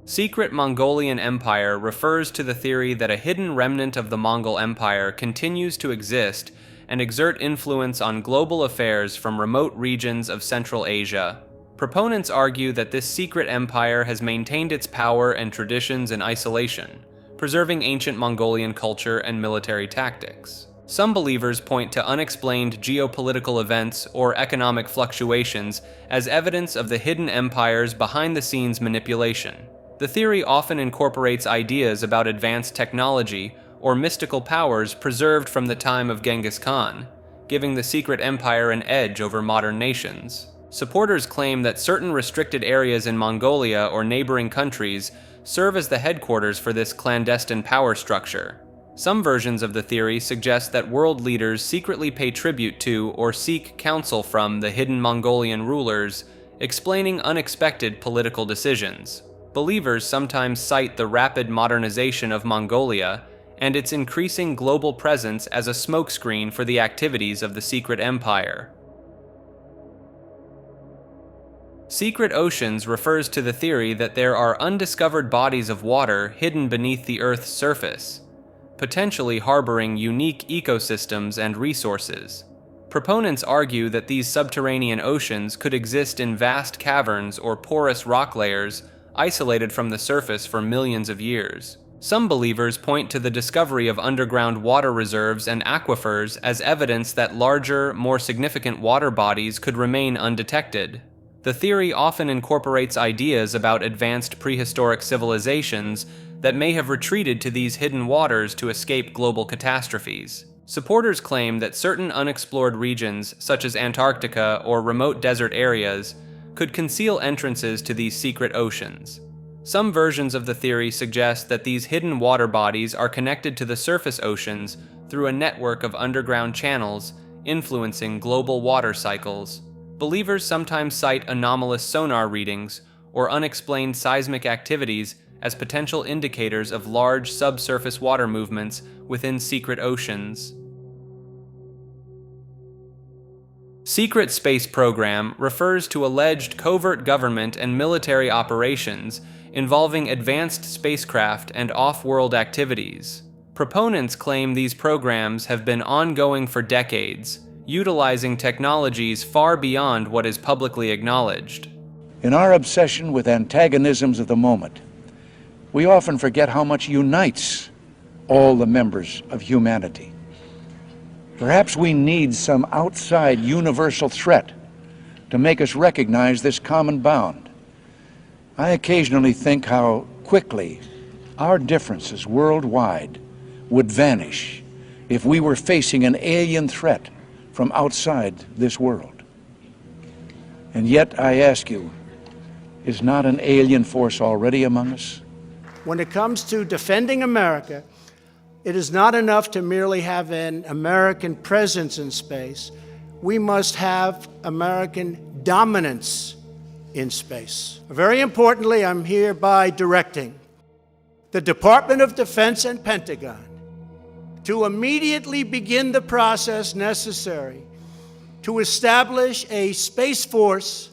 Secret Mongolian Empire refers to the theory that a hidden remnant of the Mongol Empire continues to exist and exert influence on global affairs from remote regions of Central Asia. Proponents argue that this secret empire has maintained its power and traditions in isolation, preserving ancient Mongolian culture and military tactics. Some believers point to unexplained geopolitical events or economic fluctuations as evidence of the hidden empire's behind-the-scenes manipulation. The theory often incorporates ideas about advanced technology or mystical powers preserved from the time of Genghis Khan, giving the secret empire an edge over modern nations. Supporters claim that certain restricted areas in Mongolia or neighboring countries serve as the headquarters for this clandestine power structure. Some versions of the theory suggest that world leaders secretly pay tribute to or seek counsel from the hidden Mongolian rulers, explaining unexpected political decisions. Believers sometimes cite the rapid modernization of Mongolia and its increasing global presence as a smokescreen for the activities of the secret empire. Secret oceans refers to the theory that there are undiscovered bodies of water hidden beneath the Earth's surface, potentially harboring unique ecosystems and resources. Proponents argue that these subterranean oceans could exist in vast caverns or porous rock layers isolated from the surface for millions of years. Some believers point to the discovery of underground water reserves and aquifers as evidence that larger, more significant water bodies could remain undetected. The theory often incorporates ideas about advanced prehistoric civilizations that may have retreated to these hidden waters to escape global catastrophes. Supporters claim that certain unexplored regions, such as Antarctica or remote desert areas, could conceal entrances to these secret oceans. Some versions of the theory suggest that these hidden water bodies are connected to the surface oceans through a network of underground channels influencing global water cycles. Believers sometimes cite anomalous sonar readings or unexplained seismic activities as potential indicators of large subsurface water movements within secret oceans. Secret Space Program refers to alleged covert government and military operations involving advanced spacecraft and off-world activities. Proponents claim these programs have been ongoing for decades, utilizing technologies far beyond what is publicly acknowledged. In our obsession with antagonisms of the moment, we often forget how much unites all the members of humanity. Perhaps we need some outside universal threat to make us recognize this common bound. I occasionally think how quickly our differences worldwide would vanish if we were facing an alien threat from outside this world. And yet, I ask you, is not an alien force already among us? When it comes to defending America, it is not enough to merely have an American presence in space. We must have American dominance in space. Very importantly, I'm hereby directing the Department of Defense and Pentagon to immediately begin the process necessary to establish a Space Force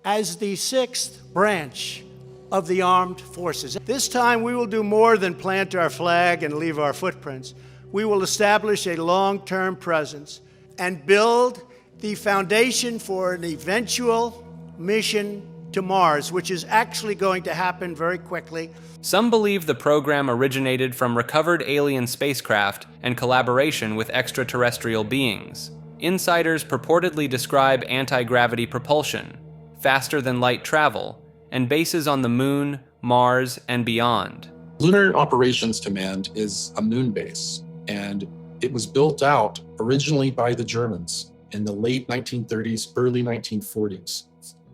as the sixth branch of the armed forces. This time we will do more than plant our flag and leave our footprints. We will establish a long-term presence and build the foundation for an eventual mission to Mars, which is actually going to happen very quickly. Some believe the program originated from recovered alien spacecraft and collaboration with extraterrestrial beings. Insiders purportedly describe anti-gravity propulsion, faster-than-light travel, and bases on the Moon, Mars, and beyond. Lunar Operations Command is a moon base, and it was built out originally by the Germans in the late 1930s, early 1940s.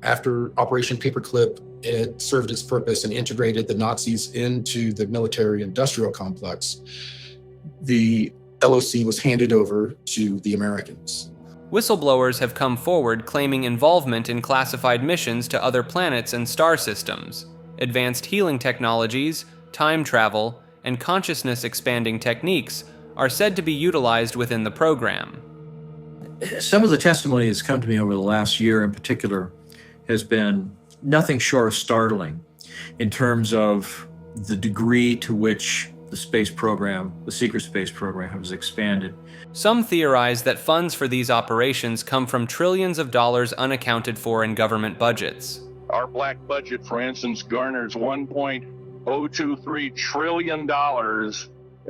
After Operation Paperclip, it served its purpose and integrated the Nazis into the military-industrial complex. The LOC was handed over to the Americans. Whistleblowers have come forward claiming involvement in classified missions to other planets and star systems. Advanced healing technologies, time travel, and consciousness-expanding techniques are said to be utilized within the program. Some of the testimony that's come to me over the last year in particular has been nothing short of startling. in terms of the degree to which the space program, the secret space program, has expanded. Some theorize that funds for these operations come from trillions of dollars unaccounted for in government budgets. Our black budget, for instance, garners $1.023 trillion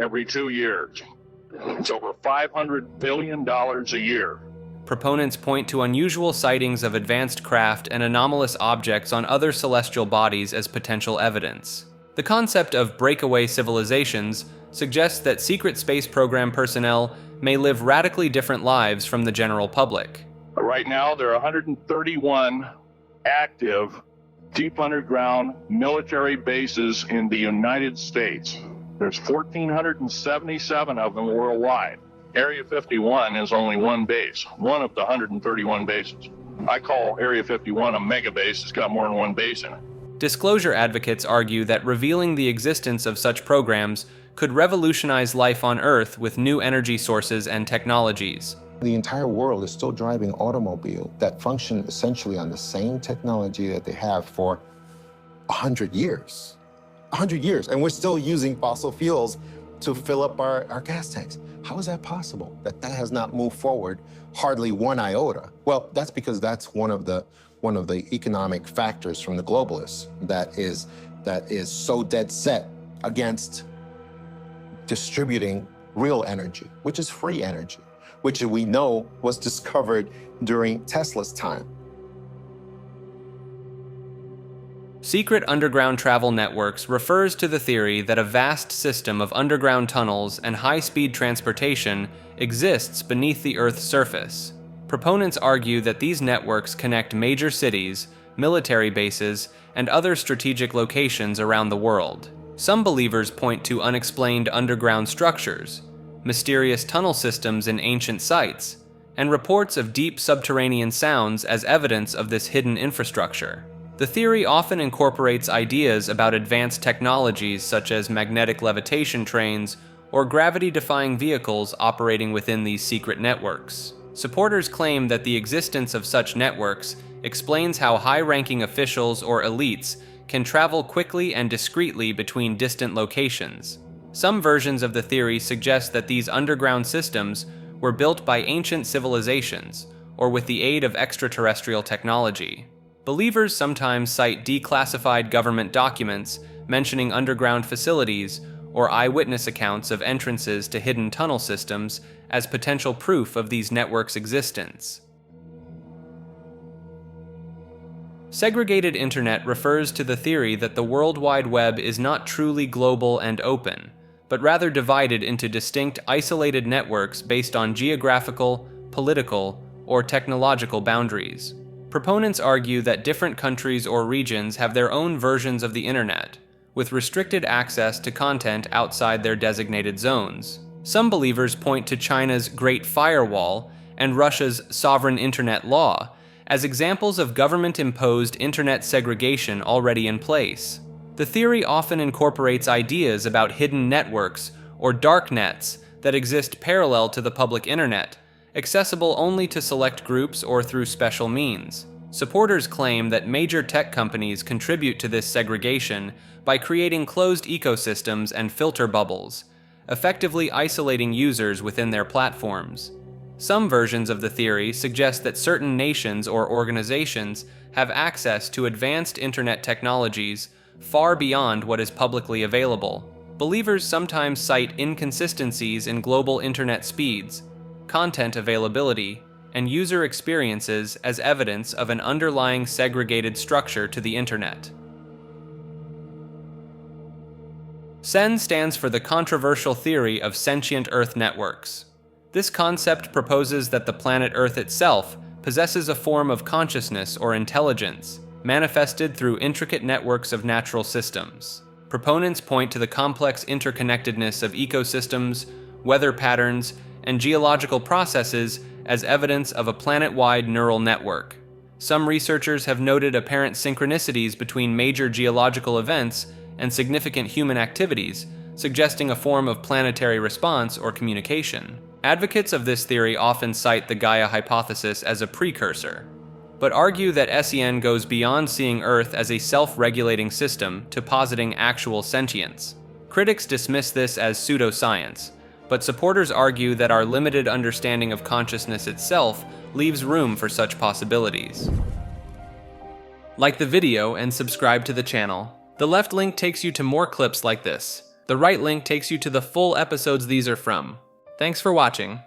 every 2 years. It's over $500 billion a year. Proponents point to unusual sightings of advanced craft and anomalous objects on other celestial bodies as potential evidence. The concept of breakaway civilizations suggests that secret space program personnel may live radically different lives from the general public. Right now, there are 131 active deep underground military bases in the United States. There's 1,477 of them worldwide. Area 51 is only one base, one of the 131 bases. I call Area 51 a mega base. It's got more than one base in it. Disclosure advocates argue that revealing the existence of such programs could revolutionize life on Earth with new energy sources and technologies. The entire world is still driving automobiles that function essentially on the same technology that they have for 100 years. 100 years, and we're still using fossil fuels to fill up our gas tanks. How is that possible, that has not moved forward hardly one iota? Well, that's because that's one of the economic factors from the globalists that is so dead set against distributing real energy, which is free energy, which we know was discovered during Tesla's time. Secret underground travel networks refers to the theory that a vast system of underground tunnels and high-speed transportation exists beneath the Earth's surface. Proponents argue that these networks connect major cities, military bases, and other strategic locations around the world. Some believers point to unexplained underground structures, mysterious tunnel systems in ancient sites, and reports of deep subterranean sounds as evidence of this hidden infrastructure. The theory often incorporates ideas about advanced technologies such as magnetic levitation trains or gravity-defying vehicles operating within these secret networks. Supporters claim that the existence of such networks explains how high-ranking officials or elites can travel quickly and discreetly between distant locations. Some versions of the theory suggest that these underground systems were built by ancient civilizations or with the aid of extraterrestrial technology. Believers sometimes cite declassified government documents mentioning underground facilities or eyewitness accounts of entrances to hidden tunnel systems as potential proof of these networks' existence. Segregated Internet refers to the theory that the World Wide Web is not truly global and open, but rather divided into distinct isolated networks based on geographical, political, or technological boundaries. Proponents argue that different countries or regions have their own versions of the Internet, with restricted access to content outside their designated zones. Some believers point to China's Great Firewall and Russia's Sovereign Internet Law as examples of government-imposed internet segregation already in place. The theory often incorporates ideas about hidden networks or dark nets that exist parallel to the public internet, accessible only to select groups or through special means. Supporters claim that major tech companies contribute to this segregation by creating closed ecosystems and filter bubbles, effectively isolating users within their platforms. Some versions of the theory suggest that certain nations or organizations have access to advanced internet technologies far beyond what is publicly available. Believers sometimes cite inconsistencies in global internet speeds, content availability, and user experiences as evidence of an underlying segregated structure to the internet. Senen stands for the controversial theory of sentient Earth networks. This concept proposes that the planet Earth itself possesses a form of consciousness or intelligence, manifested through intricate networks of natural systems. Proponents point to the complex interconnectedness of ecosystems, weather patterns, and geological processes as evidence of a planet-wide neural network. Some researchers have noted apparent synchronicities between major geological events and significant human activities, suggesting a form of planetary response or communication. Advocates of this theory often cite the Gaia hypothesis as a precursor. but argue that Senen goes beyond seeing Earth as a self-regulating system to positing actual sentience. Critics dismiss this as pseudoscience, but supporters argue that our limited understanding of consciousness itself leaves room for such possibilities. Like the video and subscribe to the channel. The left link takes you to more clips like this. The right link takes you to the full episodes these are from. Thanks for watching.